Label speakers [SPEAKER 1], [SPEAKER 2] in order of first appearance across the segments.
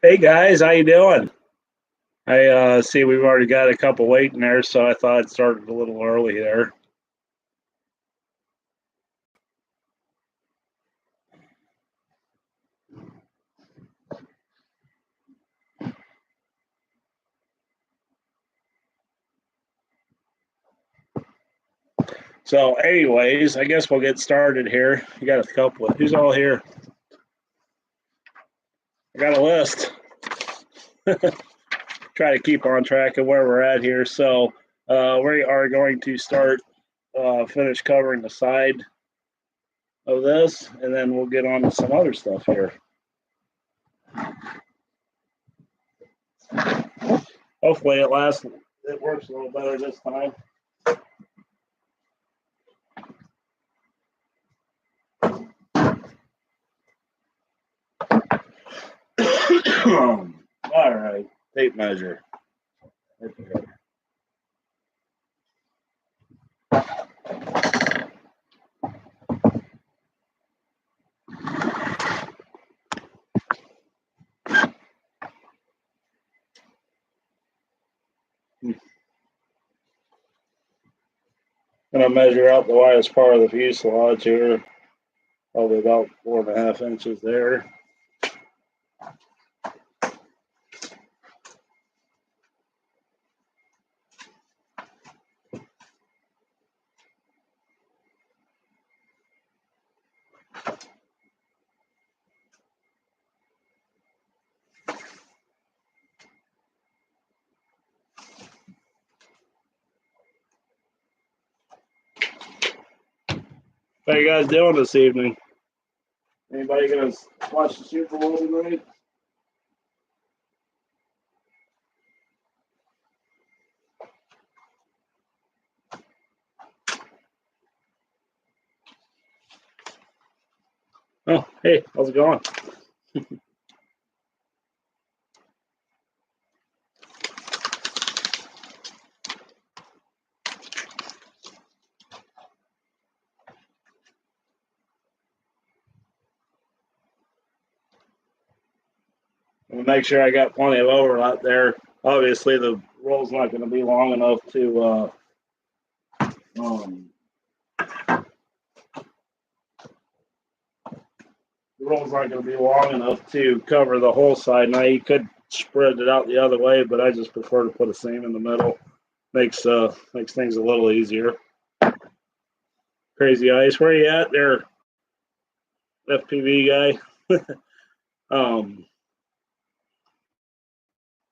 [SPEAKER 1] Hey guys, how you doing? I see we've already got a couple waiting there, so I thought it started a little early there. So, anyways, I guess we'll get started here. You got a couple. Who's all here? I got a list. Try to keep on track of where we're at here. So, we are going to start, finish covering the side of this, and then we'll get on to some other stuff here. Hopefully, it works a little better this time. All right, tape measure. Okay. Gonna measure out the widest part of the fuselage here, probably about 4.5 inches there. How you guys doing this evening? Anybody gonna watch the Super Bowl tonight? Oh, hey, how's it going? I'm gonna make sure I got plenty of overlap there. Obviously, the roll's not gonna be long enough to um, the roll's not gonna be long enough to cover the whole side. Now you could spread it out the other way, but I just prefer to put a seam in the middle. Makes things a little easier. Crazy Ice, where you at there, FPV guy?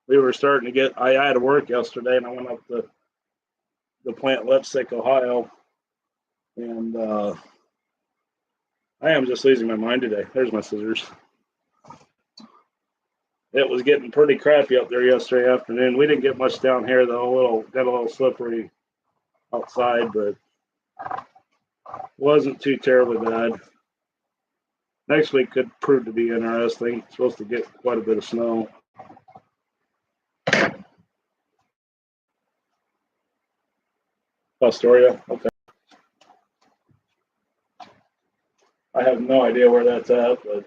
[SPEAKER 1] We were starting to get. I had to work yesterday, and I went up to the plant Lipstick, Ohio, and I am just losing my mind today. There's my scissors. It was getting pretty crappy up there yesterday afternoon. We didn't get much down here though. Got a little slippery outside, but wasn't too terribly bad. Next week could prove to be interesting. It's supposed to get quite a bit of snow. Astoria, okay. I have no idea where that's at, but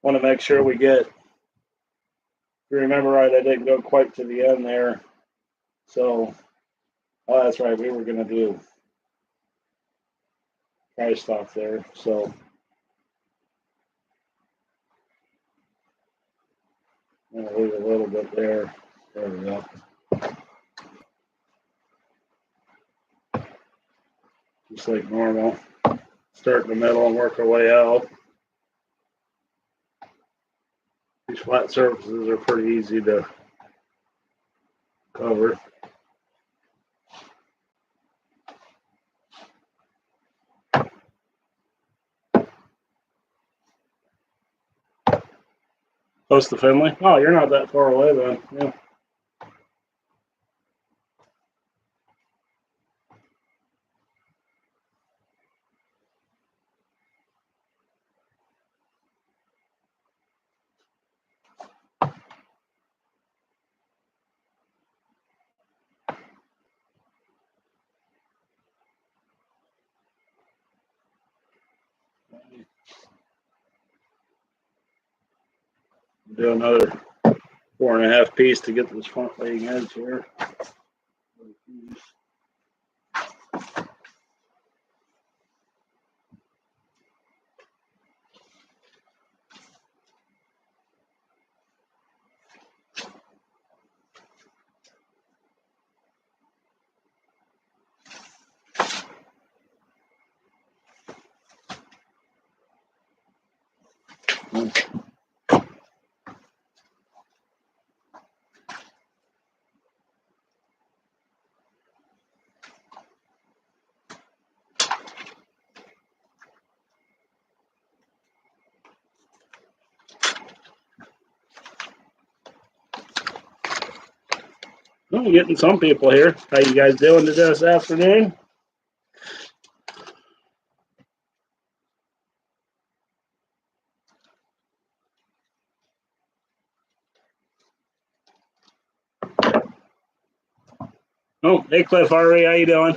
[SPEAKER 1] want to make sure we get. If you remember right, I didn't go quite to the end there. So, oh, that's right. We were going to do price stock there. So, I'm going to leave a little bit there. There we go. Just like normal. Start in the middle and work our way out. These flat surfaces are pretty easy to cover. Close to Finley? Oh, you're not that far away then. Yeah. do another 4.5 piece to get this front leading edge here. Well, getting some people here. How you guys doing this afternoon? Oh, hey Cliff Harvey, how you doing?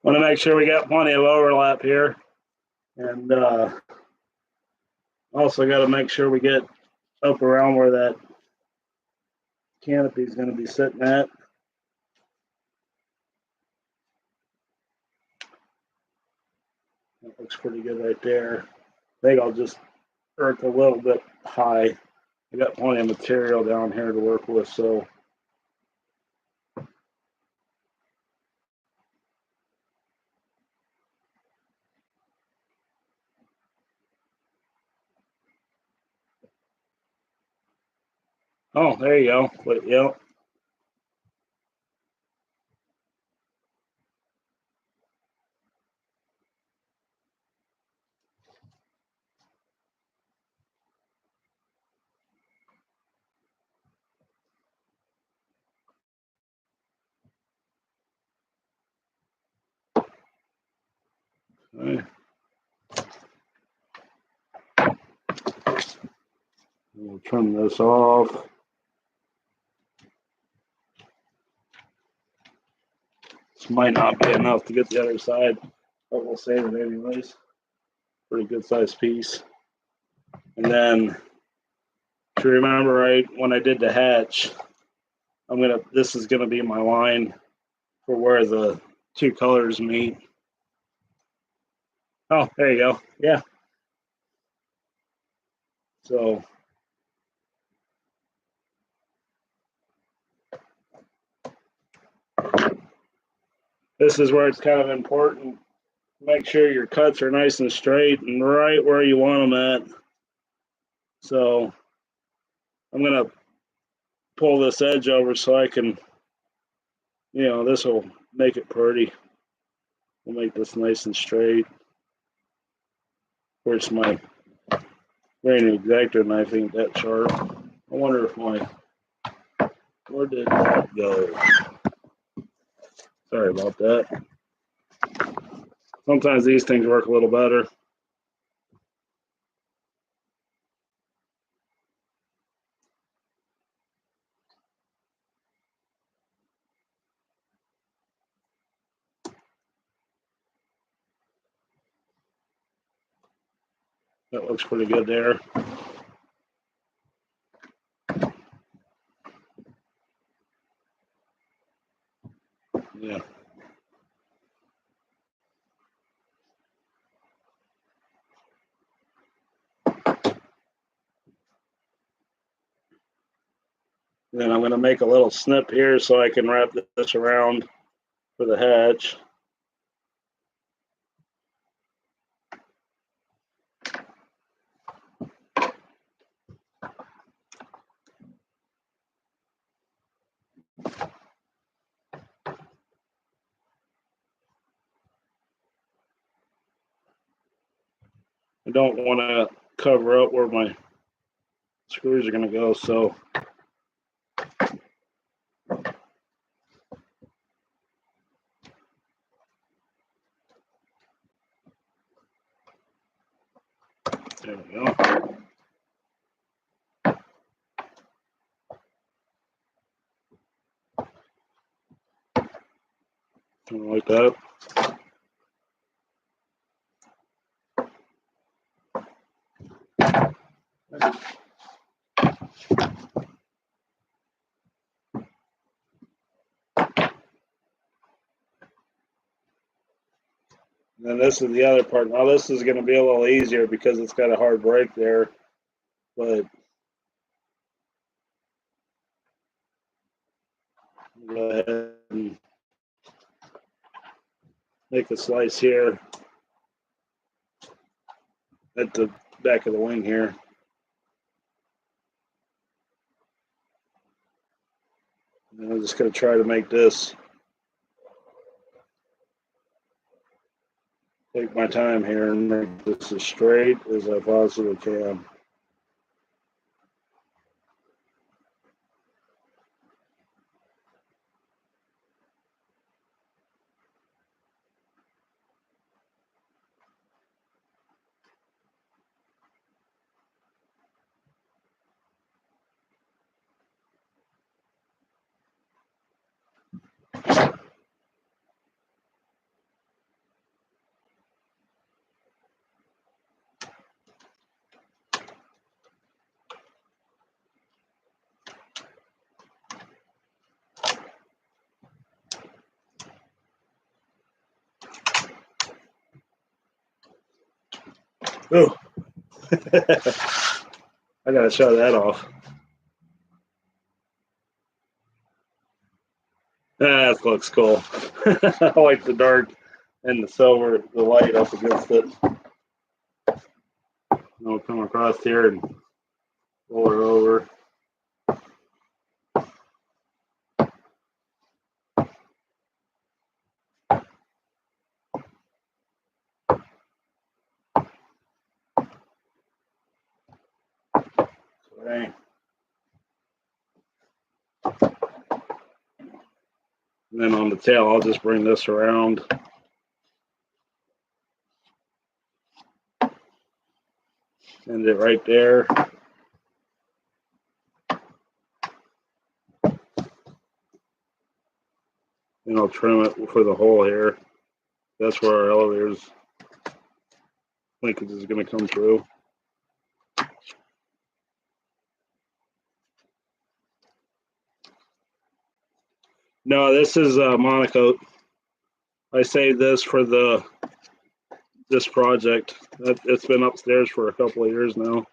[SPEAKER 1] Want to make sure we got plenty of overlap here, and also got to make sure we get up around where that canopy is going to be sitting at. That looks pretty good right there. I think I'll just earth a little bit high. I got plenty of material down here to work with, so. Oh, there you go. Wait, yep. Okay. We'll trim this off. This might not be enough to get the other side, but we'll save it anyways. Pretty good sized piece. And then, if you remember right, when I did the hatch, this is gonna be my line for where the two colors meet. Oh, there you go. Yeah. So this is where it's kind of important. Make sure your cuts are nice and straight and right where you want them at. So I'm gonna pull this edge over so I can, this will make it pretty. We'll make this nice and straight. Of course, my grain exactor knife ain't that sharp. I wonder if where did that go? Sorry about that. Sometimes these things work a little better. That looks pretty good there. Yeah. Then I'm going to make a little snip here so I can wrap this around for the hatch. I don't want to cover up where my screws are going to go, so there we go. Something like that. And then this is the other part. Now this is going to be a little easier because it's got a hard break there, but go ahead and make a slice here at the back of the wing here. And I'm just going to try to make this. Take my time here and make this as straight as I possibly can. Ooh. I gotta show that off. That looks cool. I like the dark and the silver, the light up against it. I'll come across here and roll her over. Okay. And then on the tail, I'll just bring this around. End it right there. And I'll trim it for the hole here. That's where our elevator's linkage is going to come through. No, this is monocoat. I saved this for this project. It's been upstairs for a couple of years now.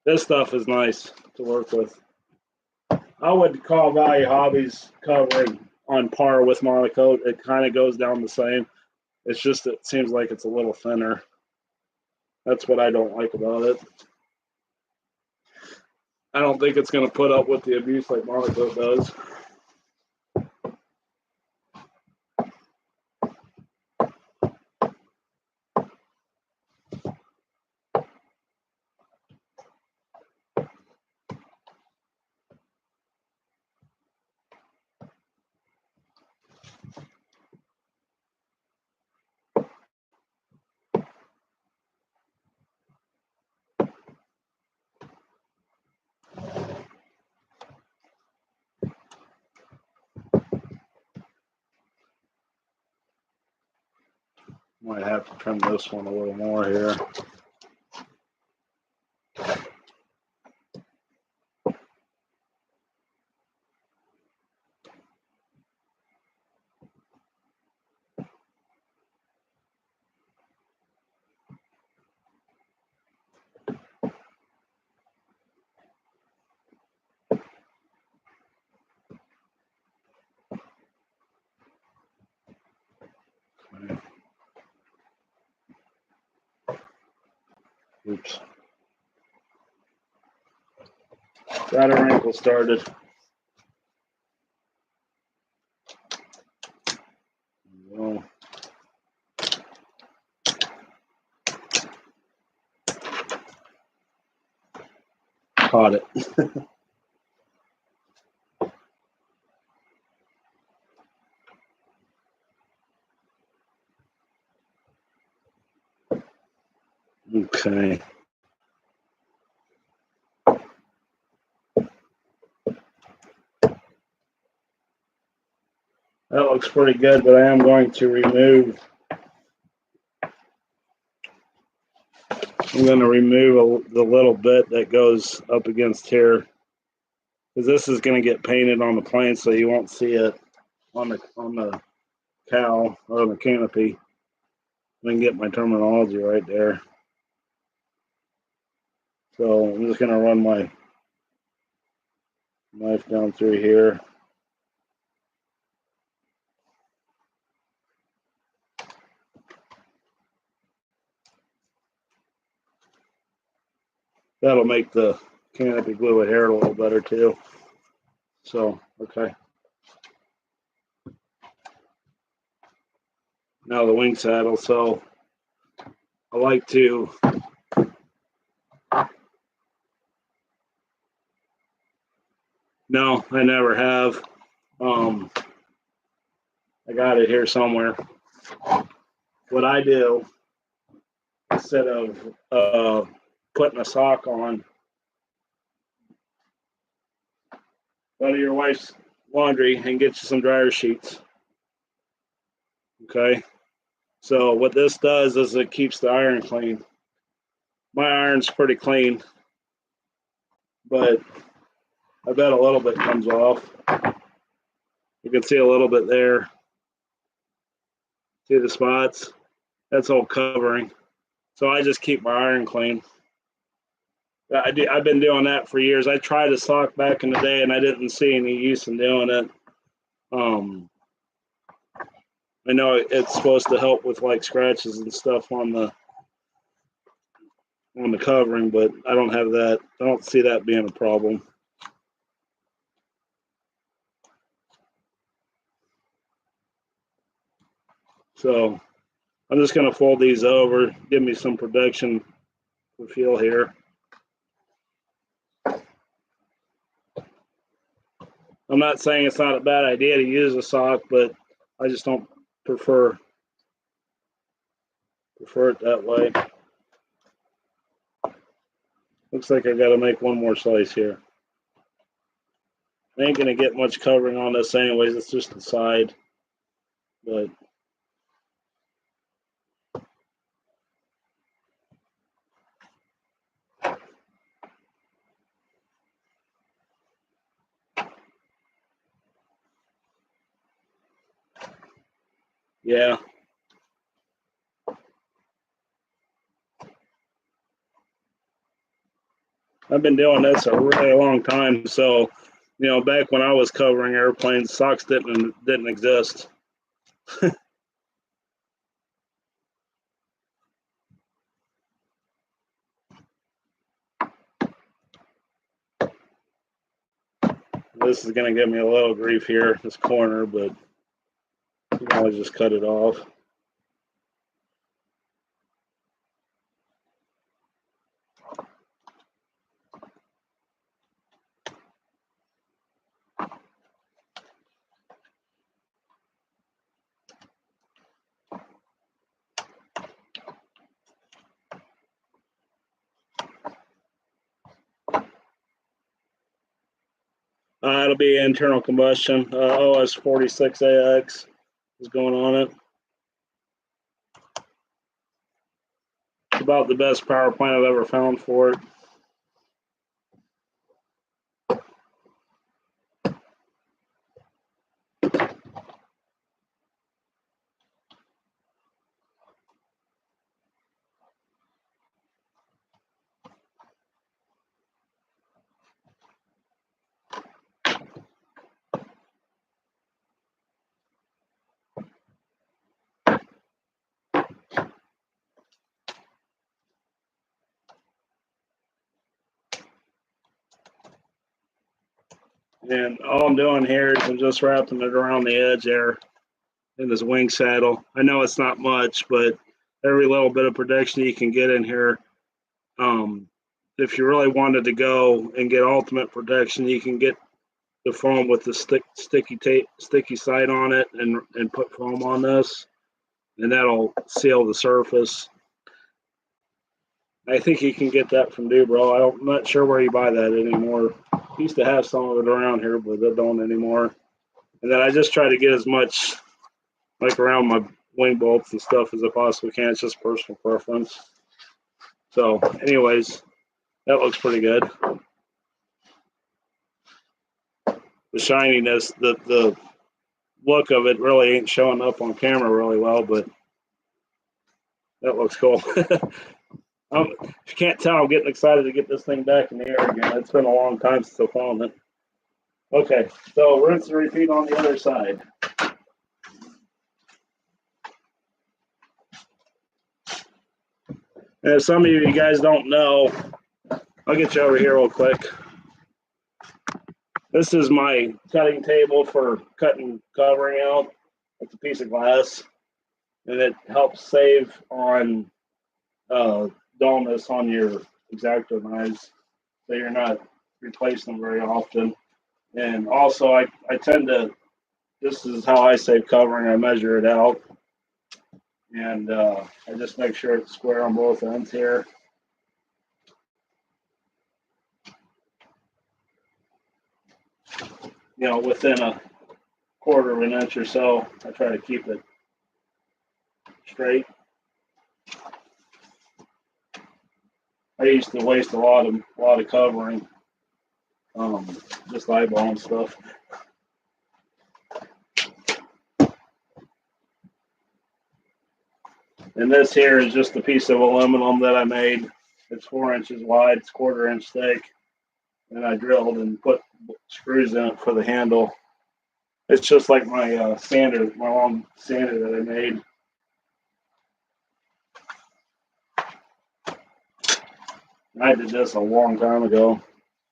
[SPEAKER 1] This stuff is nice to work with. I would call Value Hobbies covering on par with monocoat. It kind of goes down the same. It's just it seems like it's a little thinner. That's what I don't like about it. I don't think it's going to put up with the abuse like monocoat does. Might have to trim this one a little more here. Oops. Got a wrinkle started. Well, caught it. Okay. looks pretty good, but I am going to remove. I'm going to remove the little bit that goes up against here, because this is going to get painted on the plane, so you won't see it on the cowl or on the canopy. I can get my terminology right there. So I'm just going to run my knife down through here. That'll make the canopy glue adhere a little better too. So, okay. Now the wing saddle. So I like to no, I never have. I got it here somewhere. What I do instead of putting a sock on, go to your wife's laundry and get you some dryer sheets. Okay. So what this does is it keeps the iron clean. My iron's pretty clean, but I bet a little bit comes off. You can see a little bit there. See the spots? That's all covering. So I just keep my iron clean. I've been doing that for years. I tried a sock back in the day, and I didn't see any use in doing it. I know it's supposed to help with like scratches and stuff on the covering, but I don't have that. I don't see that being a problem. So I'm just going to fold these over, give me some protection for feel here. I'm not saying it's not a bad idea to use a sock, but I just don't prefer it that way. Looks like I got to make one more slice here. I ain't going to get much covering on this anyways. It's just the side. But yeah. I've been doing this a really long time. So, you know, back when I was covering airplanes, socks didn't exist. This is going to give me a little grief here, this corner, but you can always just cut it off. It'll be internal combustion. OS 46AX is going on it. It's about the best power plant I've ever found for it. And all I'm doing here is I'm just wrapping it around the edge there in this wing saddle. I know it's not much, but every little bit of protection you can get in here. If you really wanted to go and get ultimate protection, you can get the foam with the sticky side on it and put foam on this, and that'll seal the surface. I think you can get that from Dubro. I'm not sure where you buy that anymore. Used to have some of it around here, but they don't anymore. And then I just try to get as much like around my wing bolts and stuff as I possibly can. It's just personal preference. So anyways, that looks pretty good. The shininess, the look of it really ain't showing up on camera really well, but that looks cool. If you can't tell, I'm getting excited to get this thing back in the air again. It's been a long time since I've flown it. Okay, so rinse and repeat on the other side. And if some of you guys don't know, I'll get you over here real quick. This is my cutting table for cutting covering out. It's a piece of glass, and it helps save on dullness on your X-Acto knives, so you're not replacing them very often. And also, I tend to, this is how I save covering. I measure it out, and I just make sure it's square on both ends here. You know, within a quarter of an inch or so, I try to keep it straight. I used to waste a lot of covering, just eyeballing stuff. And this here is just a piece of aluminum that I made. It's 4 inches wide, it's 1/4 inch thick, and I drilled and put screws in it for the handle. It's just like my sander, my long sander that I made. I did this a long time ago.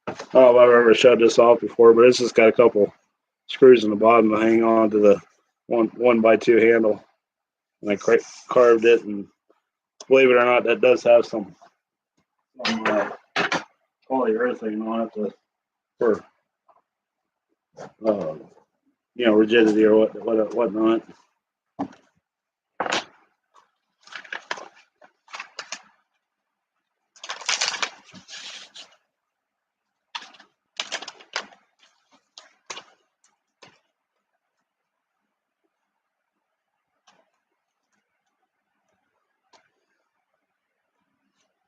[SPEAKER 1] I don't know if I've ever shut this off before, but it's just got a couple screws in the bottom to hang on to the 1x2 handle. And I carved it, and believe it or not, that does have some polyurethane on it for you know, rigidity or whatnot.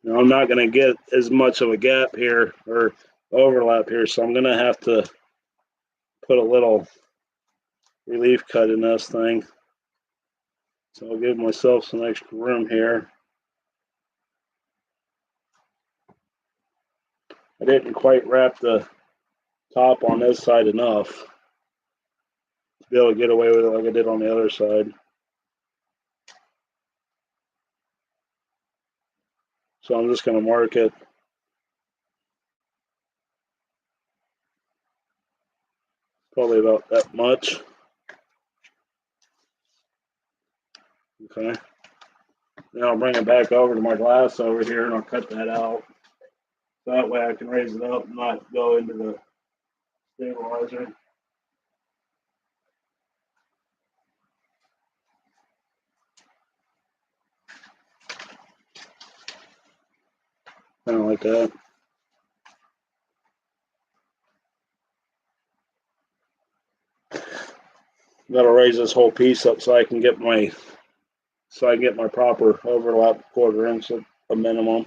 [SPEAKER 1] Now, I'm not going to get as much of a gap here or overlap here, so I'm going to have to put a little relief cut in this thing. So I'll give myself some extra room here. I didn't quite wrap the top on this side enough to be able to get away with it like I did on the other side. So I'm just going to mark it. Probably about that much. Okay. Then I'll bring it back over to my glass over here and I'll cut that out. So that way I can raise it up and not go into the stabilizer. Kind of like that. That'll raise this whole piece up so I can get my proper overlap 1/4 inch at a minimum.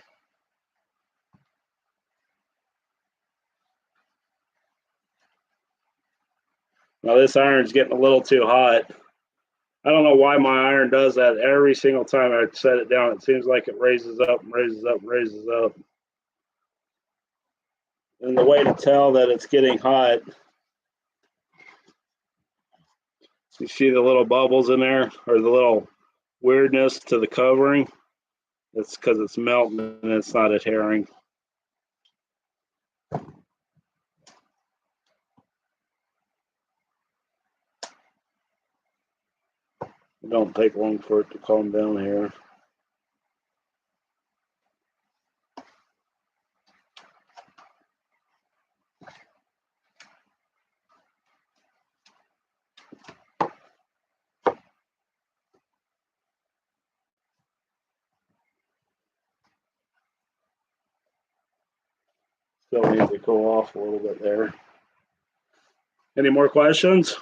[SPEAKER 1] Now this iron's getting a little too hot. I don't know why my iron does that. Every single time I set it down, it seems like it raises up and raises up and raises up. And the way to tell that it's getting hot, you see the little bubbles in there, or the little weirdness to the covering. It's because it's melting and it's not adhering. It don't take long for it to calm down here. Still needs to cool off a little bit there. Any more questions?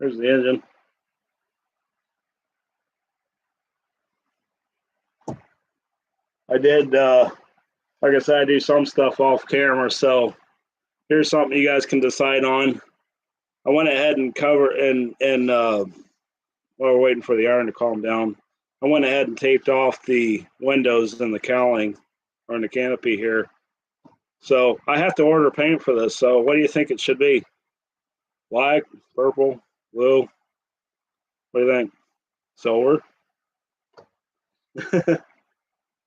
[SPEAKER 1] There's the engine. I did, like I said, I do some stuff off camera, so here's something you guys can decide on. I went ahead and while we're waiting for the iron to calm down, I went ahead and taped off the windows and the cowling or in the canopy here. So I have to order paint for this. So what do you think it should be? Black, purple, blue? What do you think? Silver?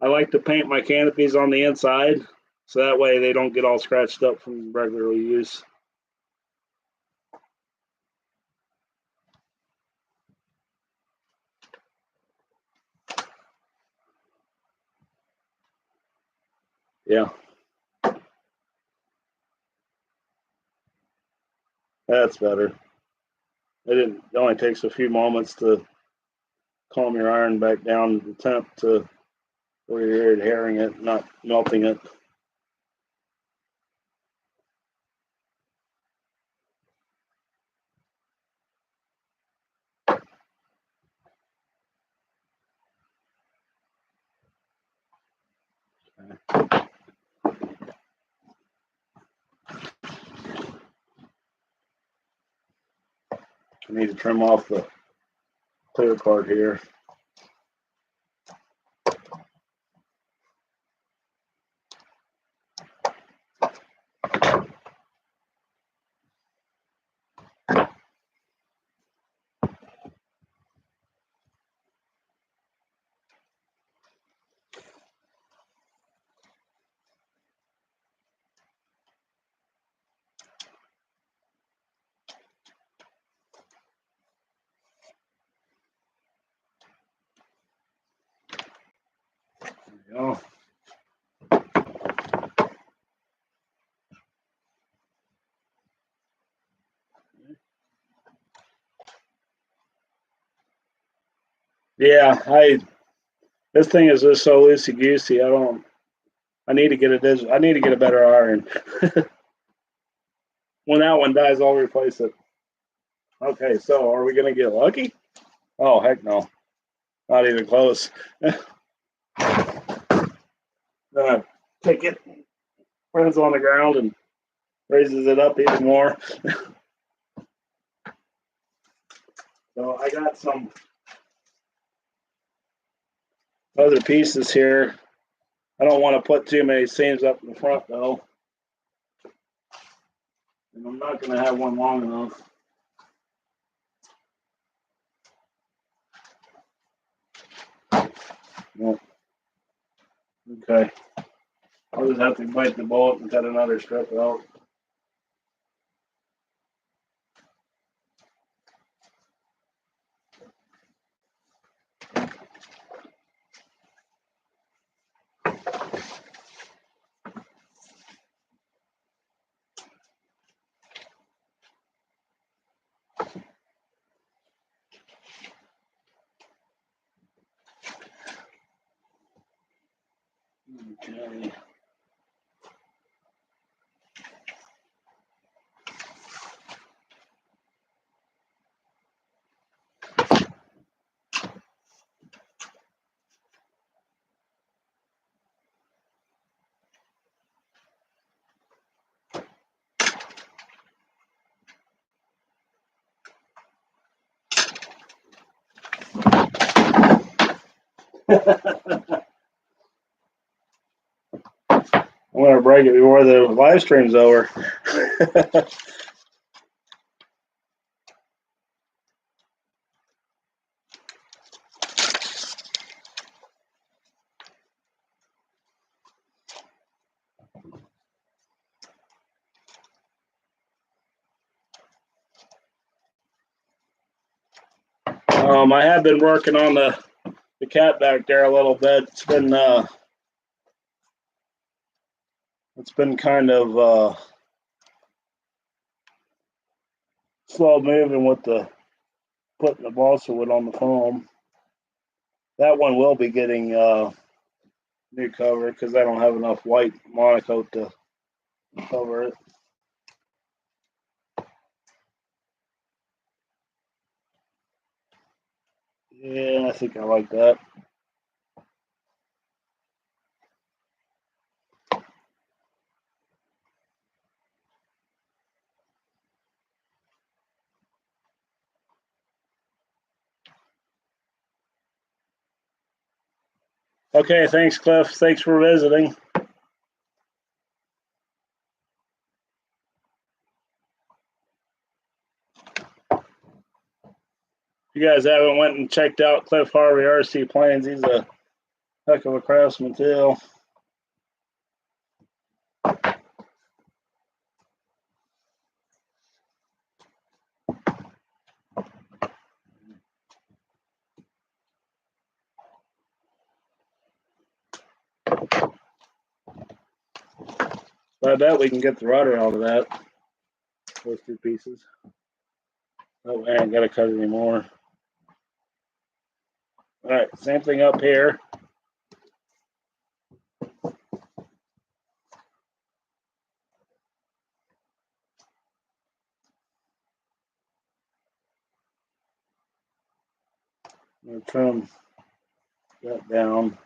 [SPEAKER 1] I like to paint my canopies on the inside, so that way they don't get all scratched up from regular use. Yeah. That's better. It only takes a few moments to calm your iron back down the temp to where you're adhering it, not melting it. I need to trim off the clear part here. There we go. Yeah, this thing is just so loosey goosey. I need to get I need to get a better iron. When that one dies, I'll replace it. Okay, so are we gonna get lucky? Oh heck no, not even close. Then I take it, lands on the ground, and raises it up even more. So I got some other pieces here. I don't want to put too many seams up in the front though. And I'm not going to have one long enough. Nope. Okay. I'll just have to bite the bullet and cut another strip out. Okay. I'm going to break it before the live stream's over. I have been working on the cat back there a little bit. It's been kind of slow moving with the putting the balsa wood on the foam. That one will be getting new cover because I don't have enough white monocoat to cover it. Yeah, I think I like that. Okay, thanks, Cliff. Thanks for visiting. If you guys haven't went and checked out Cliff Harvey RC Planes, he's a heck of a craftsman too. But I bet we can get the rudder out of that. Those two pieces. Oh, I ain't got to cut it anymore. All right, same thing up here. I'm going to trim that down.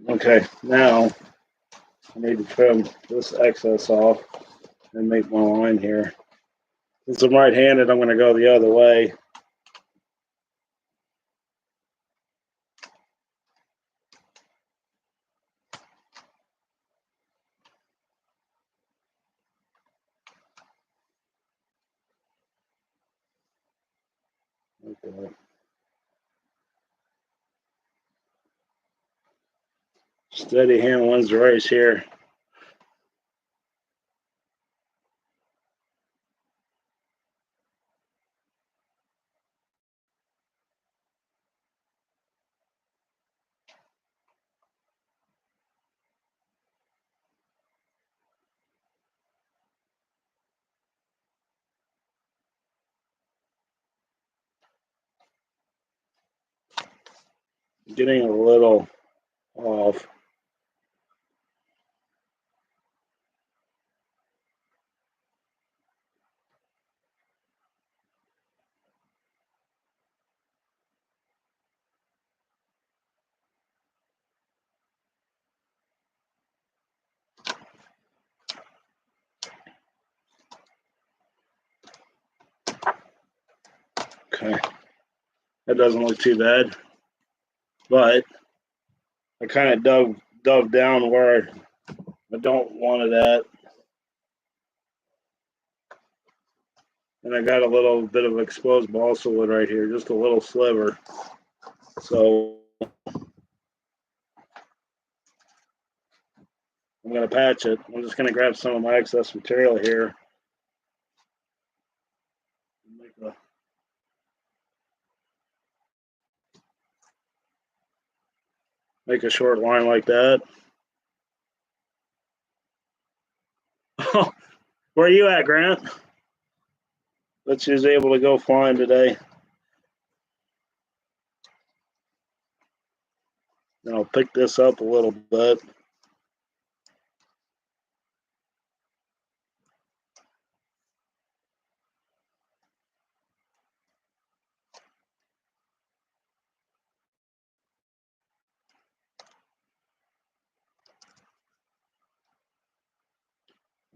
[SPEAKER 1] Okay, now I need to trim this excess off and make my line here. Since I'm right-handed, I'm going to go the other way. Okay. Steady hand wins the race here. Getting a little off. Okay, that doesn't look too bad, but I kind of dug down where I don't want it at, and I got a little bit of exposed balsa wood right here, just a little sliver. So I'm going to patch it. I'm just going to grab some of my excess material here. Make a short line like that. Where are you at, Grant? Let's just able to go flying today. And I'll pick this up a little bit.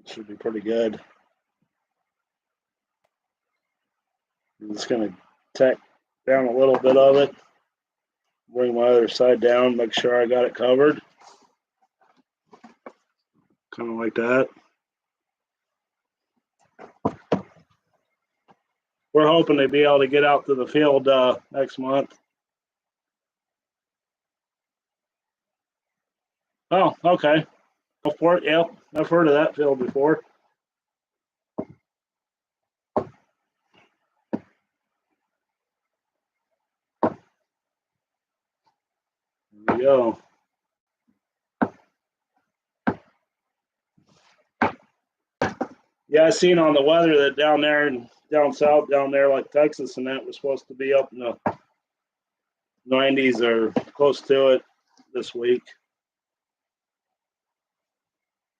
[SPEAKER 1] Should be pretty good. I'm just going to tack down a little bit of it. Bring my other side down, make sure I got it covered. Kind of like that. We're hoping to be able to get out to the field next month. Oh, okay. Go for it. Yep, I've heard of that field before. There we go. Yeah, I seen on the weather that down there and down south, down there like Texas and that was supposed to be up in the 90s or close to it this week.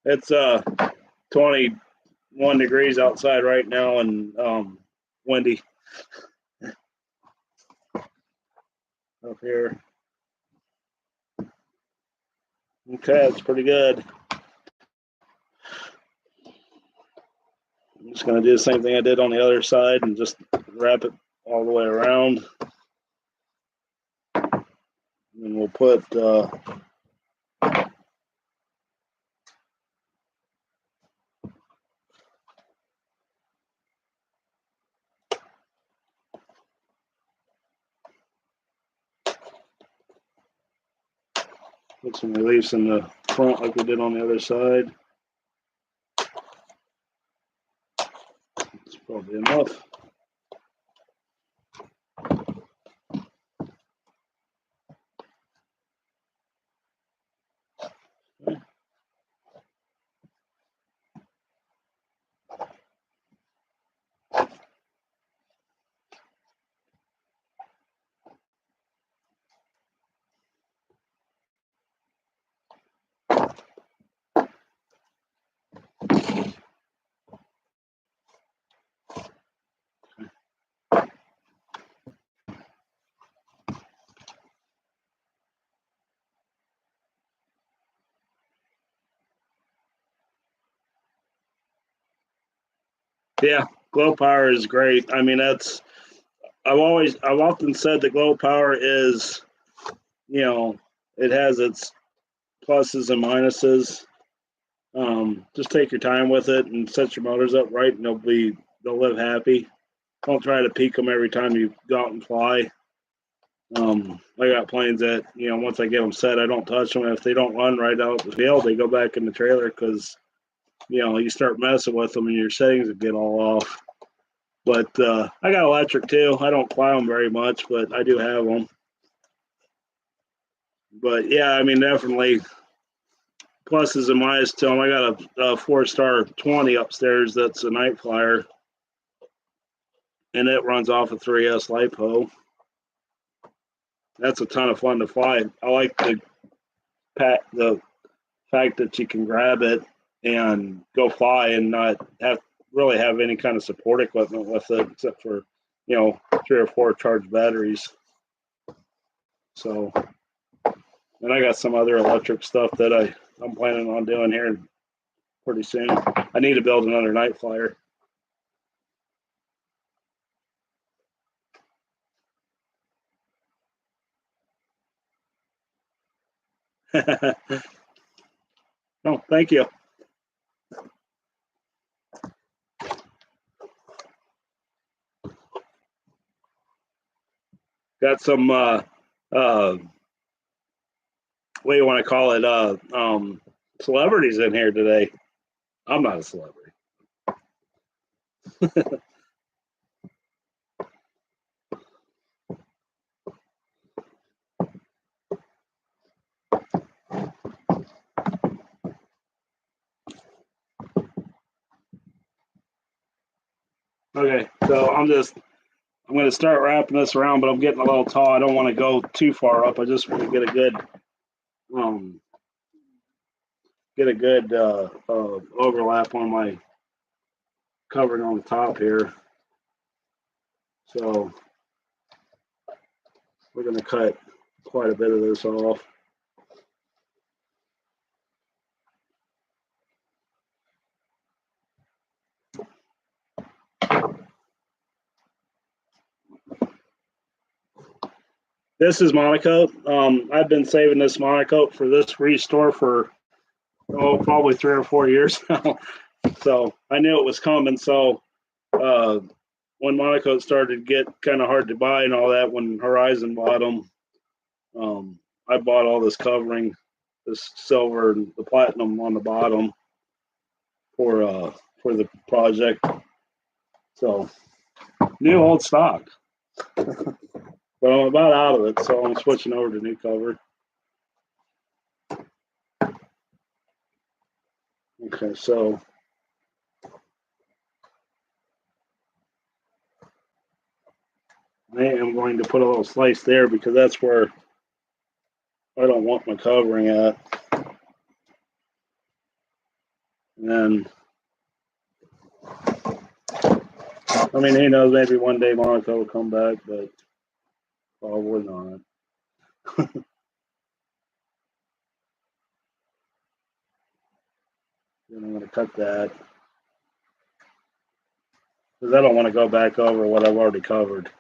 [SPEAKER 1] It's 21 degrees outside right now and windy up here. Okay, that's pretty good. I'm just going to do the same thing I did on the other side and just wrap it all the way around. And we'll put some reliefs in the front like we did on the other side. That's probably enough. Okay. Yeah, glow power is great. I mean, I've often said that glow power is, it has its pluses and minuses. Just take your time with it and set your motors up right, and they'll live happy. Don't try to peak them every time you go out and fly. I got planes that once I get them set, I don't touch them. If they don't run right out the field, they go back in the trailer because you start messing with them and your settings will get all off. But I got electric too. I don't fly them very much, but I do have them. But yeah, I mean, definitely pluses and minuses to them. I got a 4-star 20 upstairs that's a night flyer, and it runs off a 3S LiPo. That's a ton of fun to fly. I like the fact that you can grab it and go fly and not really have any kind of support equipment with it except for 3 or 4 charged batteries. So, and I got some other electric stuff that I'm planning on doing here pretty soon. I need to build another night flyer. No, thank you. Got some what do you want to call it? Celebrities in here today. I'm not a celebrity. Okay, so I'm going to start wrapping this around, but I'm getting a little tall. I don't want to go too far up. I just want to get a good overlap on my covering on the top here. So we're going to cut quite a bit of this off. This is monocoat. I've been saving this monocoat for this restore for probably 3 or 4 years now. So I knew it was coming. So uh, when monocoat started to get kind of hard to buy and all that, when Horizon bought them, I bought all this covering, this silver and the platinum on the bottom for the project. So new old stock, but I'm about out of it, so I'm switching over to new cover. Okay, so I am going to put a little slice there because that's where I don't want my covering at. And I mean, who knows? Maybe one day Monaco will come back, but probably not. Then I'm going to cut that because I don't want to go back over what I've already covered.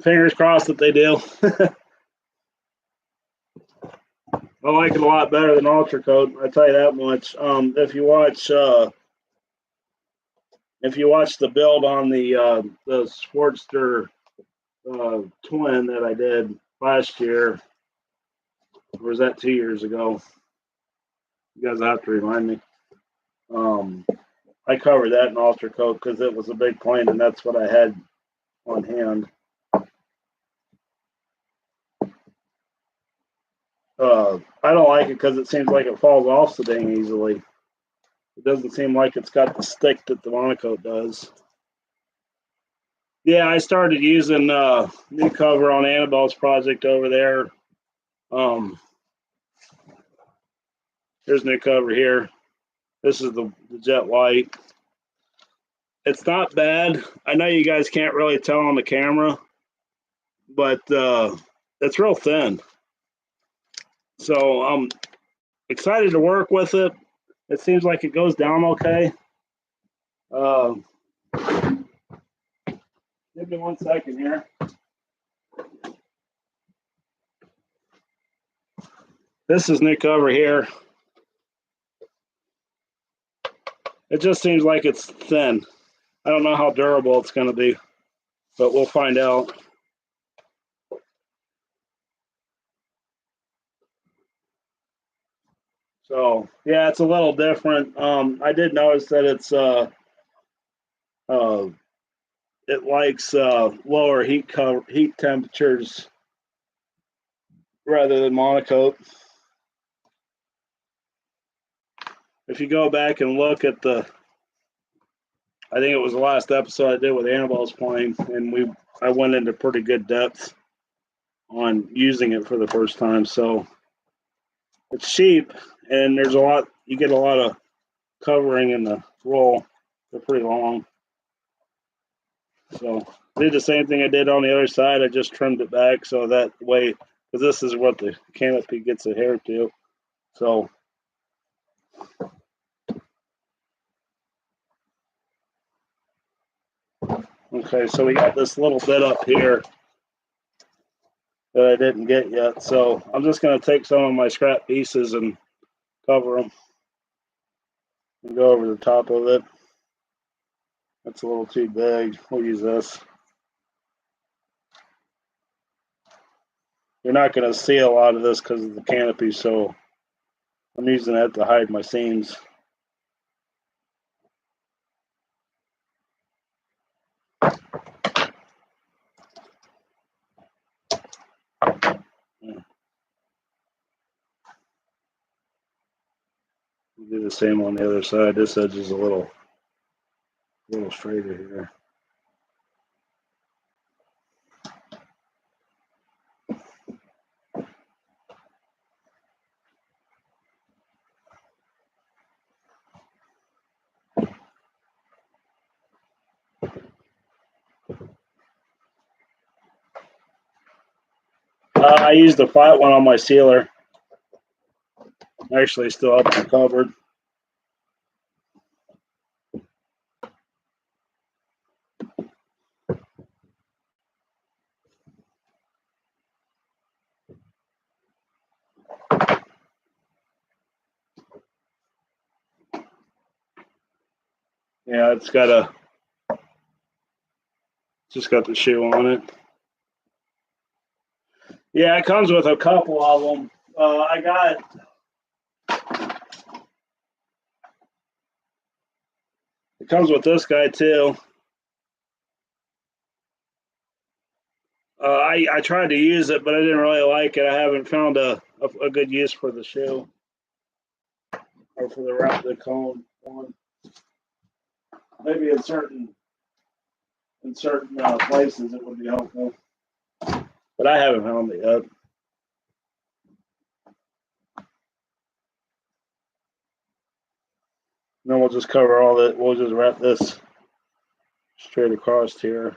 [SPEAKER 1] Fingers crossed that they do. I like it a lot better than Ultra Coat. I tell you that much. If you watch the build on the Sportster twin that I did last year, or was that 2 years ago? You guys have to remind me. I covered that in Ultra Coat because it was a big plane, and that's what I had on hand. I don't like it because it seems like it falls off so dang easily. It doesn't seem like it's got the stick that the monocoat does. Yeah, I started using new cover on Annabelle's project over there. Here's new cover here. This is the jet white. It's not bad. I know you guys can't really tell on the camera, but it's real thin. So I'm excited to work with it. It seems like it goes down okay. Give me 1 second here. This is new cover here. It just seems like it's thin. I don't know how durable it's going to be, but we'll find out. So yeah, it's a little different. I did notice that it likes lower heat temperatures rather than monocoat. If you go back and look at I think it was the last episode I did with Annabelle's plane, and I went into pretty good depth on using it for the first time. So it's cheap, and you get a lot of covering in the roll. They're pretty long. So I did the same thing I did on the other side. I just trimmed it back so that way, because this is what the canopy gets adhered to. So okay, so we got this little bit up here that I didn't get yet. So I'm just going to take some of my scrap pieces and cover them and go over the top of it. That's a little too big. We'll use this. You're not going to see a lot of this because of the canopy, so I'm using that to hide my seams. We'll do the same on the other side. This edge is a little straighter here. I used the flat one on my sealer. Actually, still up in the cupboard. Yeah, it's just got the shoe on it. Yeah, it comes with a couple of them. It comes with this guy too. I tried to use it, but I didn't really like it. I haven't found a good use for the shoe or for the cone one. Maybe in certain places it would be helpful, but I haven't found it yet. Then we'll just cover all that. We'll just wrap this straight across here.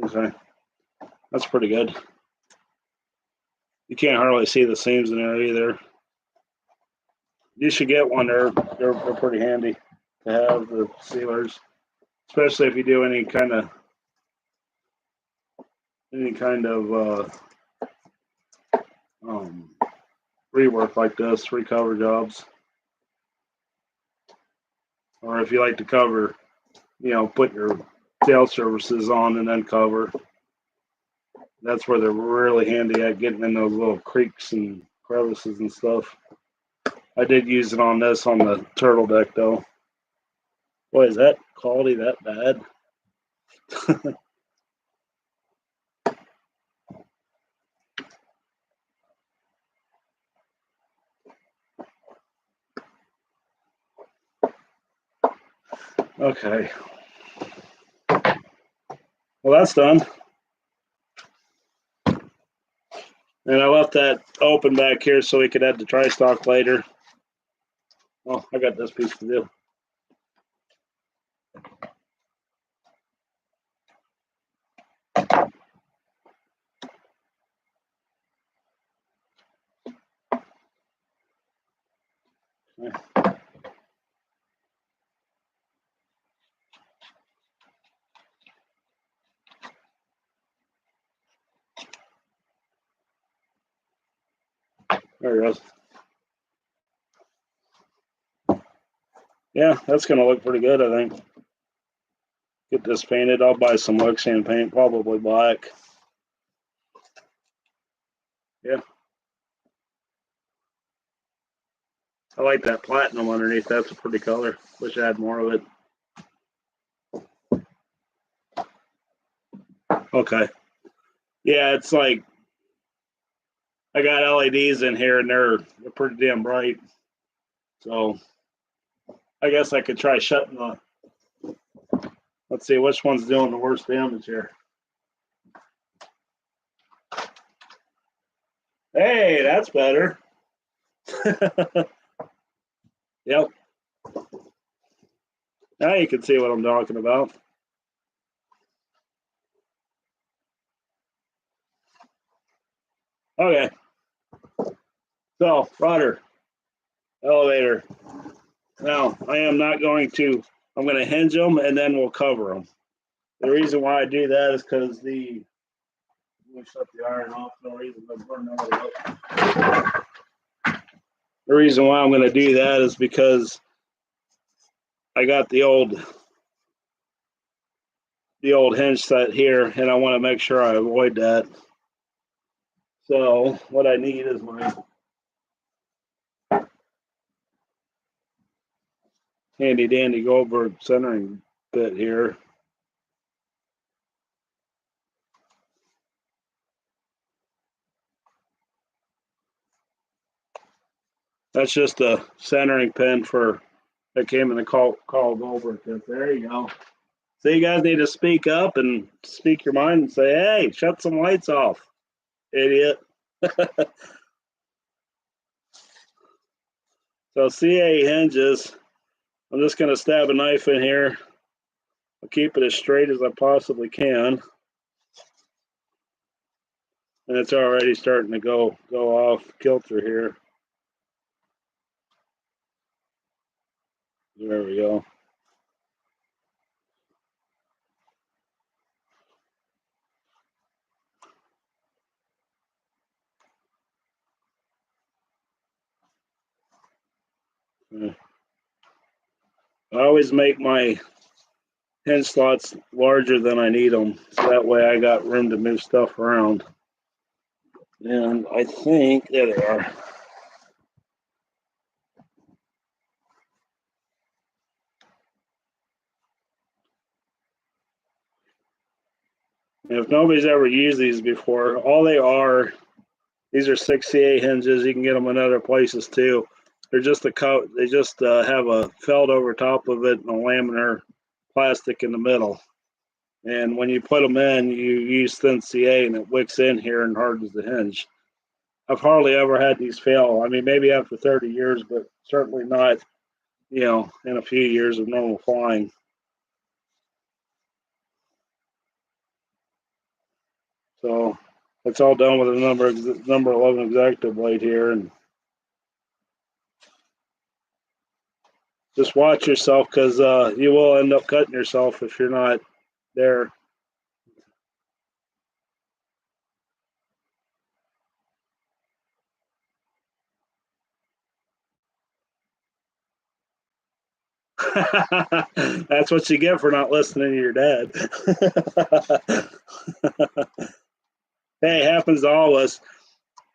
[SPEAKER 1] Okay, that's pretty good. You can't hardly see the seams in there either. You should get one. They're pretty handy to have, the sealers, especially if you do any kind of rework like this, recover jobs, or if you like to cover, put your tail surfaces on and then cover. That's where they're really handy at getting in those little creeks and crevices and stuff. I did use it on this on the turtle deck though. Boy, is that quality that bad? Okay. Well, that's done. And I left that open back here so we could add the tri-stock later. Well, I got this piece to do. Okay. There it goes. Yeah, that's going to look pretty good, I think. Get this painted. I'll buy some Lexan paint, probably black. Yeah. I like that platinum underneath. That's a pretty color. Wish I had more of it. Okay. Yeah, it's like I got LEDs in here and they're pretty damn bright. So I guess I could try shutting the. Let's see which one's doing the worst damage here. Hey, that's better. Yep. Now you can see what I'm talking about. Okay. So, rudder, elevator. Now, I am not going to, I'm going to hinge them and then we'll cover them. The reason why I do that is because let me shut the iron off. No reason to burn that up. The reason why I'm going to do that is because I got the old hinge set here and I want to make sure I avoid that. So what I need is my handy dandy Goldberg centering bit here. That's just a centering pin for that came in the call over kit. There you go. So you guys need to speak up and speak your mind and say, hey, shut some lights off, idiot. So CA hinges. I'm just going to stab a knife in here. I'll keep it as straight as I possibly can. And it's already starting to go off kilter here. There we go. I always make my hinge slots larger than I need them, so that way I got room to move stuff around. And I think, there they are. And if nobody's ever used these before, all they are, these are 6CA hinges. You can get them in other places too. They're just a coat. They just have a felt over top of it and a laminar plastic in the middle. And when you put them in, you use thin CA and it wicks in here and hardens the hinge. I've hardly ever had these fail. I mean, maybe after 30 years, but certainly not, in a few years of normal flying. So it's all done with a number 11 Exacto blade here. And just watch yourself, because you will end up cutting yourself if you're not there. That's what you get for not listening to your dad. Hey, it happens to all of us.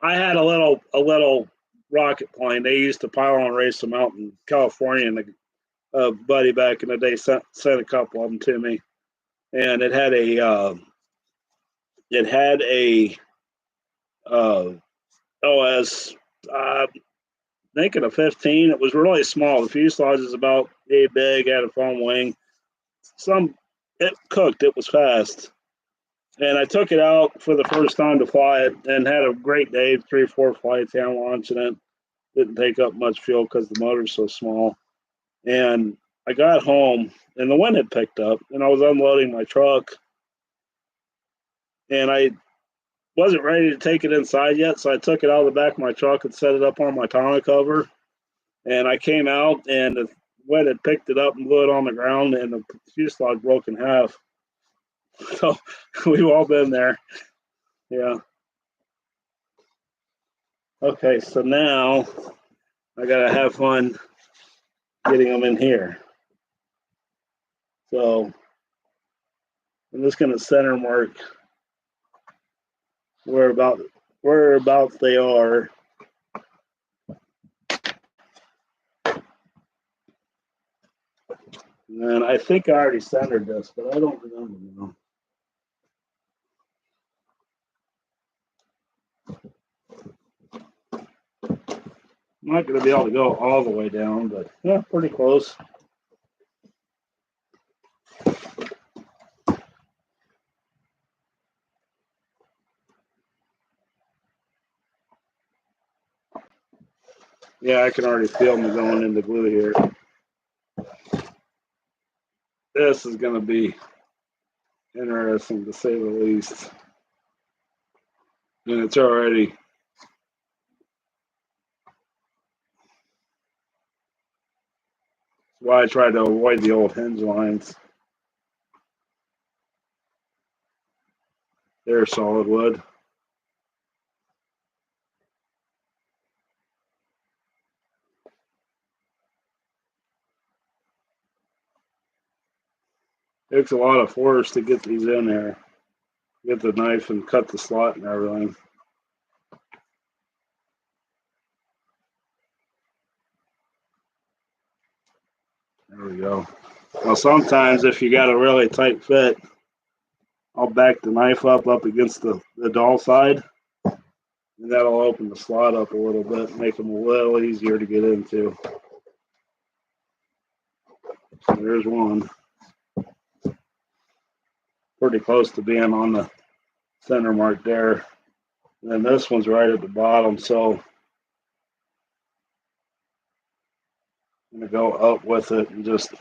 [SPEAKER 1] I had a little rocket plane. They used to pylon race them out in California, and a buddy back in the day sent a couple of them to me, and it had OS. Thinking of 15. It was really small. The fuselage is about a big. Had a foam wing. It cooked. It was fast. And I took it out for the first time to fly it and had a great day, 3 or 4 flights, hand launching it. Didn't take up much fuel because the motor's so small. And I got home and the wind had picked up and I was unloading my truck. And I wasn't ready to take it inside yet, so I took it out of the back of my truck and set it up on my tonneau cover. And I came out and the wind had picked it up and blew it on the ground, and the fuselage broke in half. So we've all been there. Yeah. Okay, so now I gotta have fun getting them in here. So I'm just gonna center mark whereabouts they are. And I think I already centered this, but I don't remember now. I'm not going to be able to go all the way down, but yeah, pretty close. Yeah, I can already feel me going into glue here. This is going to be interesting, to say the least. And it's already why I try to avoid the old hinge lines. They're solid wood. It takes a lot of force to get these in there. Get the knife and cut the slot and everything. There we go. Well, sometimes if you got a really tight fit, I'll back the knife up against the dull side And that'll open the slot up a little bit, make them a little easier to get into. So there's one. Pretty close to being on the center mark there. And then this one's right at the bottom, so I'm going to go up with it and just